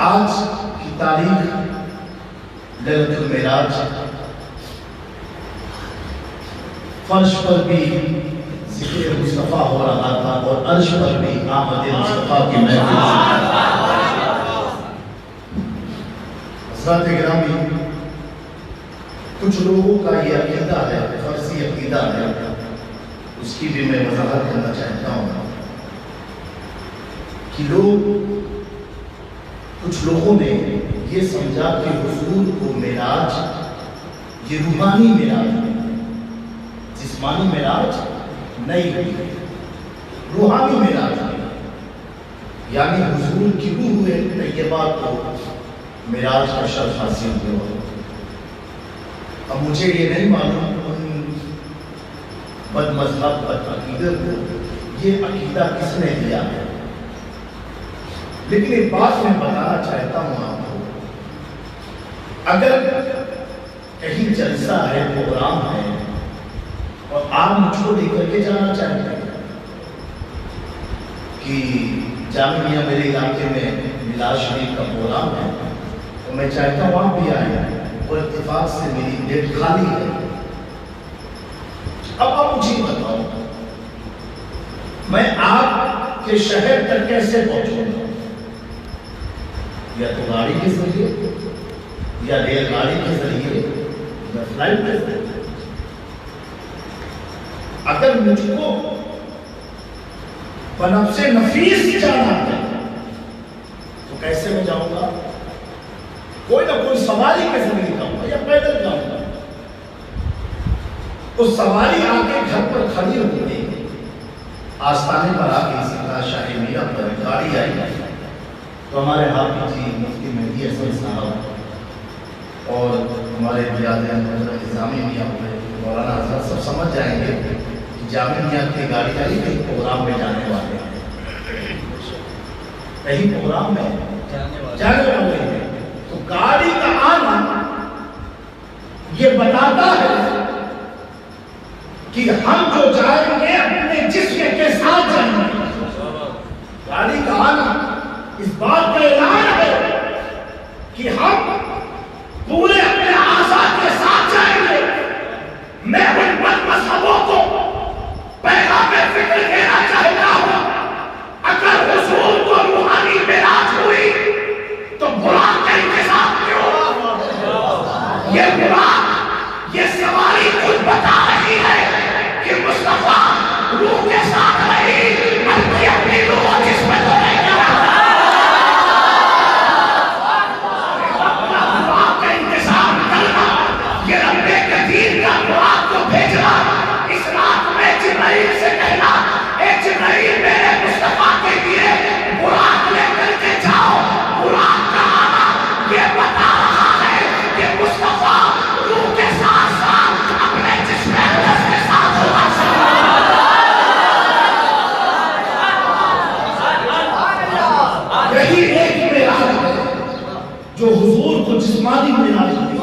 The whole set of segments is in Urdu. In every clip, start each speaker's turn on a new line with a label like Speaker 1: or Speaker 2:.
Speaker 1: آج کی تاریخ لیلۃ المعراج، فرش پر بھی ذکر مصطفیٰ ہو رہا تھا اور عرش پر بھی آمد مصطفیٰ کی محفل۔ حضرات گرامی، کچھ لوگوں کا یہ عقیدہ ہے، فرضی عقیدہ ہے، اس کی بھی میں وضاحت کرنا چاہتا ہوں کہ کچھ لوگوں نے یہ سمجھا کہ حضور کو معراج یہ روحانی معراج ہے، جسمانی معراج نہیں ہے، روحانی معراج ہے، یعنی حضور کی روح طیبہ کو معراج کا شرف حاصل ہوا۔ اب مجھے یہ نہیں معلوم ان بد مذہب بد عقیدہ کو یہ عقیدہ کس نے دیا ہے، لیکن ایک بات میں بتانا چاہتا ہوں آپ کو، اگر کہیں جلسہ ہے، پروگرام ہے اور آپ مجھ کو لے کر کے جانا چاہتے ہیں کہ جامعہ میرے علاقے میں میلاد شریف کا پروگرام ہے، تو میں چاہتا ہوں آپ بھی آئیں، اور اتفاق سے میری ڈیٹ خالی ہے، اب آپ مجھے بتاؤ میں آپ کے شہر تک کیسے پہنچوں گا؟ یا تو گاڑی کے ذریعے، یا ریل گاڑی کے ذریعے، یا فلائٹ کے ذریعے۔ اگر مجھ کو بنفس نفیس جانا ہے تو کیسے میں جاؤں گا؟ کوئی نہ کوئی سواری کے ذریعے جاؤں گا یا پیدل جاؤں گا۔ اس سواری آ کے گھر پر کھڑی ہو گئی، آستانے پر آ کے سرکار شاہ میاں پر گاڑی آئی، تو ہمارے حافظ جی مفتی مہدی حسن صاحب اور ہمارے بیاد حضرت نظامی میاں مولانا حضرت سب سمجھ جائیں گے کہ جامع میاں کی گاڑی آئی کہیں پروگرام میں جانے والے ہیں، کہیں پروگرام میں جانے والے ہیں۔ تو گاڑی کا آنا یہ بتاتا ہے کہ ہم جو جائیں گے اپنے جسم کے ساتھ جائیں گے۔ گاڑی کا آنا اس بات کا اعلان ہے کہ ہم پورے اپنے آزاد کے ساتھ جائیں گے۔ میں ان بد مذہبوں کو پیغام فکر دینا چاہتا ہوں، اگر حضور کو روحانی معراج ہوئی تو براق کا انتظام کیوں؟ یہ براق، یہ سواری خود بتا رہی ہے کہ مصطفیٰ روح کے ساتھ رہی، بلکہ اپنی روح جس میں تو نہیں رہا۔ براق کا انتظام کرنا، یہ رب قدیر کا براق کو بھیجنا، اس رات میں جبرائیل سے کہنا، اے جبرائیل میرے مصطفیٰ کے لیے براق لے کر کے جاؤ۔ براق کا آنا یہ بتا رہا ہے کہ مصطفیٰ روح کے ساتھ ساتھ اپنے جسم اقدس کے ساتھ ہوگا۔ یہی ایک معراج ہے جو حضور کو جسمانی معراج دی،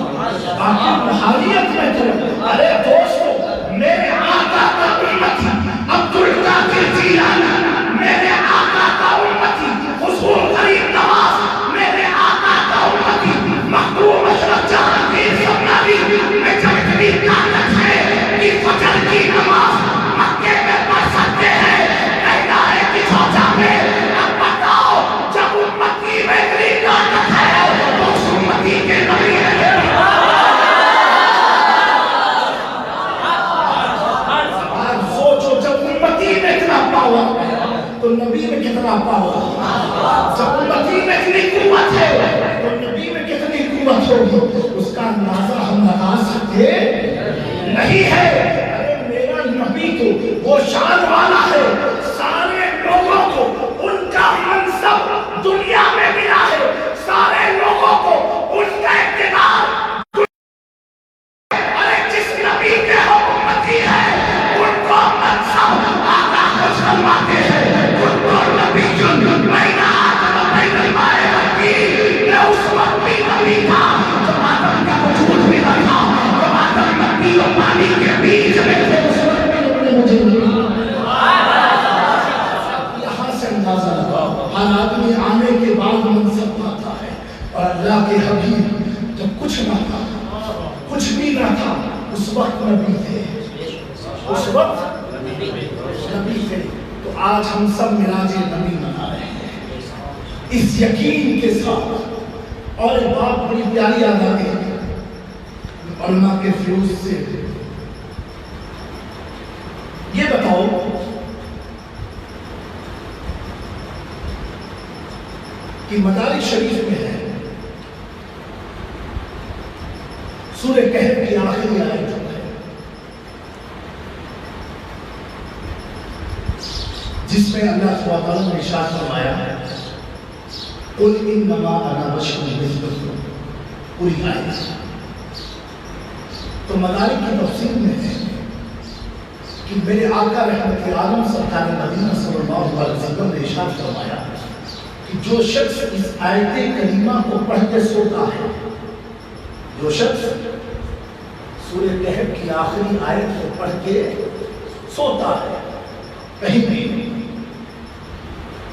Speaker 1: باقی روحانیت میں تو ارے دوستو، میرے آقا کا امتی عبد القادر جیلانی، میرے آقا کا امتی حضور غریب نواز، میرے آقا کا امتی مخدوم اشرف جہانگیر سبناری، میں جب اتنی طاقت ہے کہ فجر کی نماز مکے میں پڑھ سکتے ہیں، کہنا ہے کہ سوچا میں اب بتاؤ جب امتی میں اتنی طاقت ہے تو اس امتی کے نبی ہے۔ سوچو جب امتی میں اتنا پاور ہے تو نبی میں کتنا پاور ہے، جب امتی میں اتنی قوت ہے تو نبی میں کتنی قوت ہوگی، اس کا اندازہ ہم لگا سکتے نہیں ہے۔ ارے میرا نبی تو وہ شان والا ہے، سارے لوگوں کو ان کا منصب دنیا میں ملا ہے، سارے لوگوں کو ان کا اقتدار، ارے جس نبی کے ہو امتی ہے ان کو منصب آقا کو سلواتے ہیں، ان کو نبی جن بین آدم بین الماء والطین، میں اس وقت بھی نبی تھا جب آدم کا وجود بھی نہ تھا، جب آدم مٹی اور پانی کے بیچ میں تھے، اس وقت بھی انہوں نے مجھے اللہ کے حبیب جب کچھ نہ تھا، کچھ بھی نہ تھا، اس وقت نبی تھے، اس وقت نبی تھے۔ تو آج ہم سب معراج نبی منا رہے ہیں اس یقین کے ساتھ۔ اور ایک بات بڑی پیاری یاد آتی ہے علماء کے فیوز سے، یہ بتاؤ کہ مدارج شریف میں ہے سورہ کہف کی آخری آیت ہے جس میں اللہ تعالیٰ نے ارشاد فرمایا قل انما انا بشر مثلکم، پوری آیت۔ تو مدارج کی تفسیر میں ہے کہ میرے آقا رحمت عالم سرکار مدینہ صلی اللہ علیہ وسلم نے ارشاد فرمایا کہ جو شخص اس آیت کریمہ کو پڑھ کے سوتا ہے، جو شخص سورہ کہف کی آخری آیت کو پڑھ کے سوتا ہے، کہیں بھی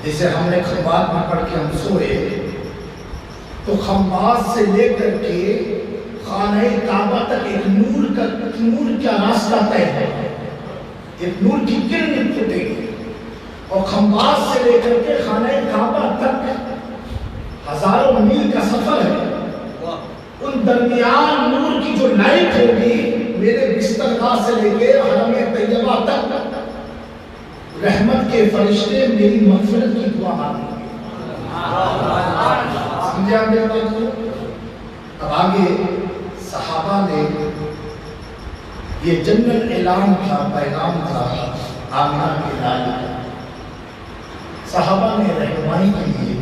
Speaker 1: جیسے ہم نے خمبات میں پڑھ کے ہم سوئے، تو خمبات سے لے کر کے خانہ کعبہ تک ایک نور کا راستہ طے ہے، ایک نور کی کرن پھوٹے گی، اور خمبات سے لے کر کے خانہ کعبہ تک ہزاروں میل کا سفر ہے۔ ان درمیان نور کی جو لائٹ ہوگی میرے بسترگاہ سے لے کے حرم طیبہ تک، رحمت کے فرشتے میری مغفرت کی دعا مانگیں گے۔ سمجھے آپ میرے بات کو؟ اب آگے صحابہ نے یہ جنرل اعلان تھا، پیغام تھا آمنہ کے لائے، صحابہ نے رہنمائی کے لیے،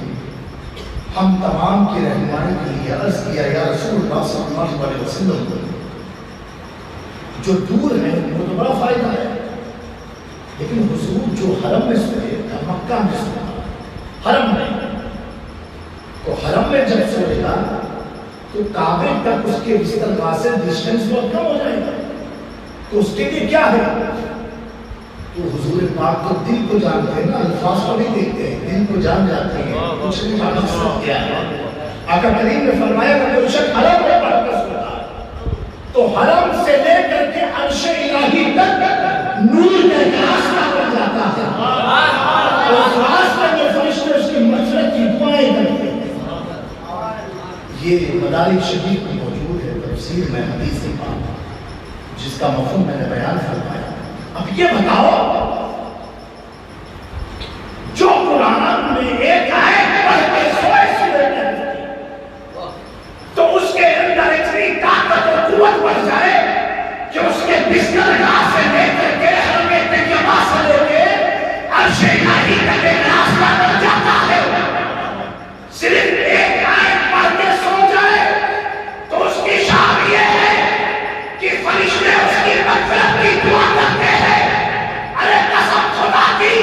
Speaker 1: ہم تمام کی رہنمائی کے لیے عرض کیا یا رسول اللہ صلی اللہ علیہ وسلم، جو دور ہیں وہ تو بڑا فائدہ ہے، لیکن حضور جو حرم میں سوئے یا مکہ میں سوئے، حرم میں، تو حرم میں جب سوئے گا تو کعبے تک اس کے بسترگاہ سے ڈسٹنس بہت کم ہو جائے گا، تو اس کے لیے کیا ہے؟ تو حضور پاک تو دل کو جانتے ہیں نا، الفاظ کو نہیں دیکھتے ہیں، دل کو جان جاتے ہیں، کچھ نہیں مقصد کیا ہے۔ آقا کریم نے فرمایا کہ کوئی شخص حرم میں پڑھ کر سوتا ہے تو حرم سے لے کر کے عرش الہی تک نور کا ایک راستہ بن جاتا ہے، اور اس راستے میں فرشتے اس کی مغفرت کی دعائیں کرتے ہیں۔ یہ مدارج شریف میں موجود ہے، تفسیر میں حدیث پاک جس کا مفہوم میں نے بیان فرمایا۔ اب یہ بتاؤ، جو قرآن میں ایک آیت پڑھ کے سوئے تو اس کے اندر اتنی طاقت اور قوت بڑھ جائے کہ اس کے بسترگاہ سے لے کر کے حرم طیبہ سے لے کے عرش الہی تک ایک راستہ بن جاتا ہے۔ صرف ایک آیت پڑھ کے سو جائے تو اس کی شان یہ ہے کہ فرشتے اس کی مغفرت کی دعا کرتے ہیں۔ ارے قسم خدا کی،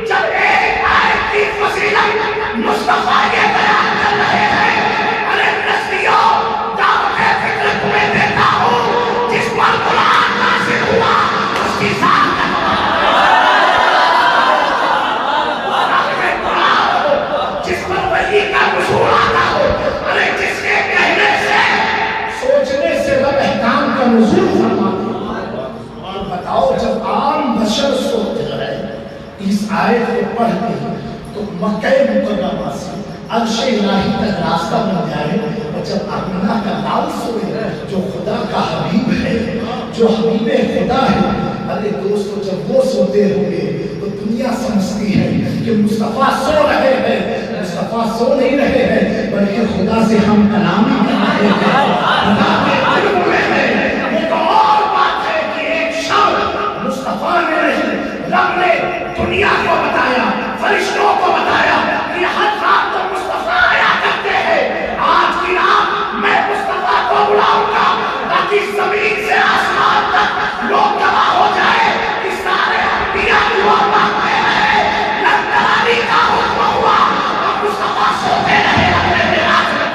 Speaker 1: جب ایک آیت کی فضیلت مصطفیٰ یہ بیان کر رہے ہیں، ارے نسلیوں دعوت فکر تمہیں دیتا ہوں، جس پر قرآن نازل ہوا اس کی ذات کا جس پر وحی کا نزول آتا ہو، ارے جس کے کہنے سے سوچنے سے رب احکام کا نزول فرماتا ہے۔ اور بتاؤ، جب عام بشر سوچ رہے اس آیت کو پڑھ کے تو مکہ مکرمہ سے عرش الہی تک راستہ بن جائے، اور جب آمنہ کا لال سوئے جو خدا کا حبیب ہے، جو حبیب خدا ہے، ارے دوستو جب وہ سوتے ہوں گے تو دنیا سمجھتی ہے کہ مصطفیٰ سو رہے ہیں، مصطفیٰ سو نہیں رہے ہیں بلکہ خدا سے ہم کلامی کر رہے ہیں، خدا کے علم میں ہے۔ ایک اور بات ہے کہ ایک شخص مصطفیٰ نے نہیں، رب نے دنیا کو بتایا، فرشتوں کو بتایا کہ ہر رات تو مصطفیٰ آیا کرتے ہیں، آج کی رات میں مصطفیٰ کو بلاؤں گا تاکہ زمین سے آسمان تک لوگ گواہ ہو جائے کہ سارے انبیاء دعا مانگتے ہیں، نبی کا حکم ہوا اور مصطفیٰ سوتے رہے اپنے معراج میں۔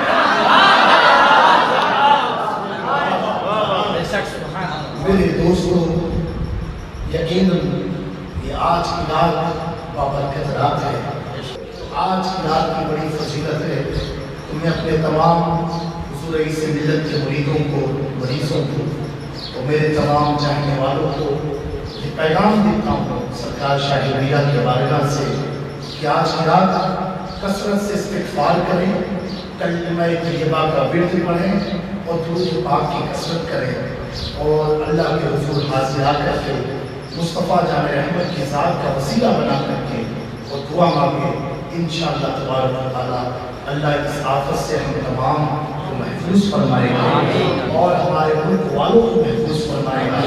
Speaker 1: میرے دوستو، یقیناً یہ آج کی رات بابرکت رات ہے، آج کی رات میں اپنے تمام حضور رئیس ملت کے مریدوں کو، مریضوں کو اور میرے تمام چاہنے والوں کو یہ پیغام دیتا ہوں سرکار شاہ ولیہ کے بارگاہ سے کہ آج کی رات کثرت سے استغفار کریں، کلمہ طیبہ کا ورد پڑھیں اور درود پاک کی کثرت کریں اور اللہ کے حضور حاضر آ کر کے مصطفیٰ جان رحمت کی ذات کا وسیلہ بنا کر کے اور دعا مانگیں۔ انشاءاللہ تبارک و تعالیٰ اللہ اس آفت سے ہم تمام کو محفوظ فرمائے گا اور ہمارے ملک والوں کو محفوظ فرمائے گا۔